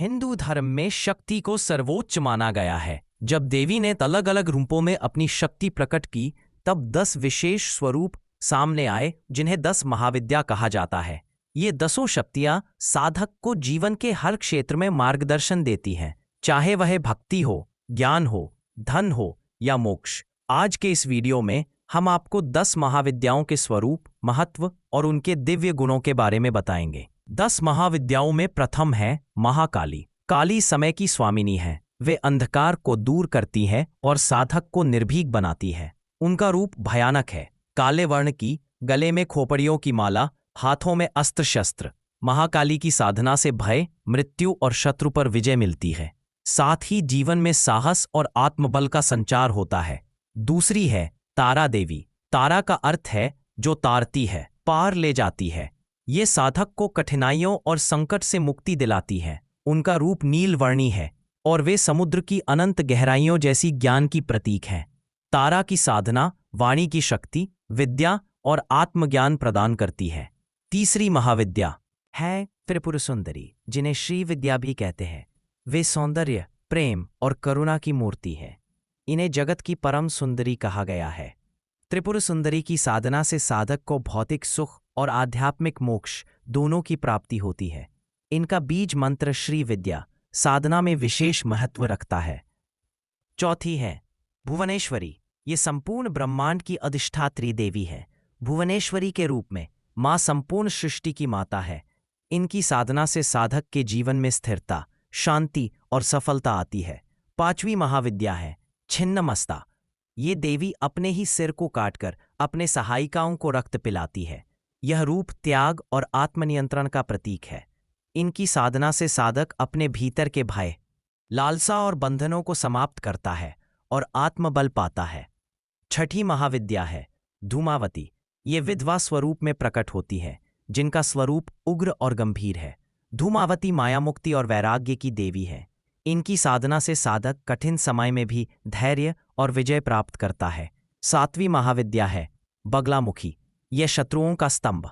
हिंदू धर्म में शक्ति को सर्वोच्च माना गया है। जब देवी ने अलग अलग रूपों में अपनी शक्ति प्रकट की, तब 10 विशेष स्वरूप सामने आए, जिन्हें 10 महाविद्या कहा जाता है। ये 10 शक्तियां साधक को जीवन के हर क्षेत्र में मार्गदर्शन देती हैं, चाहे वह भक्ति हो, ज्ञान हो, धन हो या मोक्ष। आज के इस वीडियो में हम आपको 10 महाविद्याओं के स्वरूप, महत्व और उनके दिव्य गुणों के बारे में बताएंगे। 10 महाविद्याओं में प्रथम है महाकाली। काली समय की स्वामिनी है। वे अंधकार को दूर करती है और साधक को निर्भीक बनाती है। उनका रूप भयानक है, काले वर्ण की, गले में खोपड़ियों की माला, हाथों में अस्त्र शस्त्र। महाकाली की साधना से भय, मृत्यु और शत्रु पर विजय मिलती है। साथ ही जीवन में साहस और आत्मबल का संचार होता है। दूसरी है तारा देवी। तारा का अर्थ है जो तारती है, पार ले जाती है। ये साधक को कठिनाइयों और संकट से मुक्ति दिलाती है। उनका रूप नीलवर्णी है और वे समुद्र की अनंत गहराइयों जैसी ज्ञान की प्रतीक हैं। तारा की साधना वाणी की शक्ति, विद्या और आत्मज्ञान प्रदान करती है। तीसरी महाविद्या है त्रिपुर सुंदरी, जिन्हें श्री विद्या भी कहते हैं। वे सौंदर्य, प्रेम और करुणा की मूर्ति है। इन्हें जगत की परम सुंदरी कहा गया है। त्रिपुर सुंदरी की साधना से साधक को भौतिक सुख और आध्यात्मिक मोक्ष दोनों की प्राप्ति होती है। इनका बीज मंत्र श्री विद्या साधना में विशेष महत्व रखता है। चौथी है भुवनेश्वरी। ये संपूर्ण ब्रह्मांड की अधिष्ठात्री देवी है। भुवनेश्वरी के रूप में माँ संपूर्ण सृष्टि की माता है। इनकी साधना से साधक के जीवन में स्थिरता, शांति और सफलता आती है। पांचवी महाविद्या है छिन्नमस्ता। ये देवी अपने ही सिर को काटकर अपने सहायिकाओं को रक्त पिलाती है। यह रूप त्याग और आत्मनियंत्रण का प्रतीक है। इनकी साधना से साधक अपने भीतर के भय, लालसा और बंधनों को समाप्त करता है और आत्मबल पाता है। छठी महाविद्या है धूमावती। ये विधवा स्वरूप में प्रकट होती है, जिनका स्वरूप उग्र और गंभीर है। धूमावती माया मुक्ति और वैराग्य की देवी है। इनकी साधना से साधक कठिन समय में भी धैर्य और विजय प्राप्त करता है। सातवीं महाविद्या है बगलामुखी। यह शत्रुओं का स्तंभ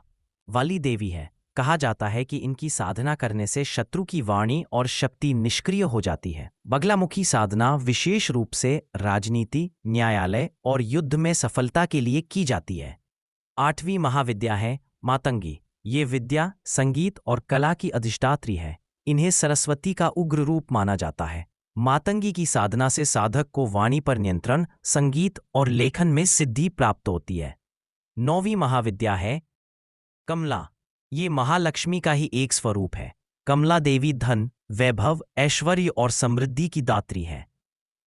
वाली देवी है। कहा जाता है कि इनकी साधना करने से शत्रु की वाणी और शक्ति निष्क्रिय हो जाती है। बगलामुखी साधना विशेष रूप से राजनीति, न्यायालय और युद्ध में सफलता के लिए की जाती है। आठवीं महाविद्या है मातंगी। ये विद्या, संगीत और कला की अधिष्ठात्री है। इन्हें सरस्वती का उग्र रूप माना जाता है। मातंगी की साधना से साधक को वाणी पर नियंत्रण, संगीत और लेखन में सिद्धि प्राप्त होती है। 9वीं महाविद्या है कमला। ये महालक्ष्मी का ही एक स्वरूप है। कमला देवी धन, वैभव, ऐश्वर्य और समृद्धि की दात्री है।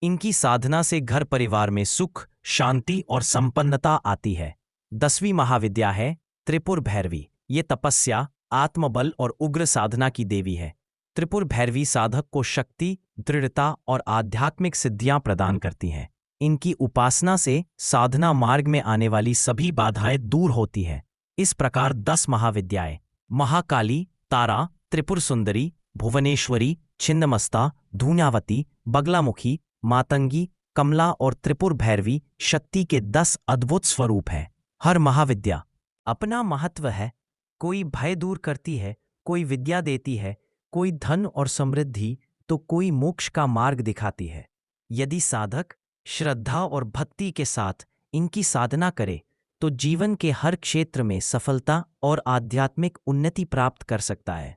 इनकी साधना से घर परिवार में सुख, शांति और संपन्नता आती है। 10वीं महाविद्या है त्रिपुर भैरवी। ये तपस्या, आत्मबल और उग्र साधना की देवी है। त्रिपुर भैरवी साधक को शक्ति, दृढ़ता और आध्यात्मिक सिद्धियां प्रदान करती हैं। इनकी उपासना से साधना मार्ग में आने वाली सभी बाधाएं दूर होती है। इस प्रकार 10 महाविद्याएं महाकाली, तारा, त्रिपुर सुंदरी, भुवनेश्वरी, छिन्नमस्ता, धूमावती, बगलामुखी, मातंगी, कमला और त्रिपुर भैरवी शक्ति के 10 अद्भुत स्वरूप हैं। हर महाविद्या अपना महत्व है। कोई भय दूर करती है, कोई विद्या देती है, कोई धन और समृद्धि, तो कोई मोक्ष का मार्ग दिखाती है। यदि साधक श्रद्धा और भक्ति के साथ इनकी साधना करे, तो जीवन के हर क्षेत्र में सफलता और आध्यात्मिक उन्नति प्राप्त कर सकता है।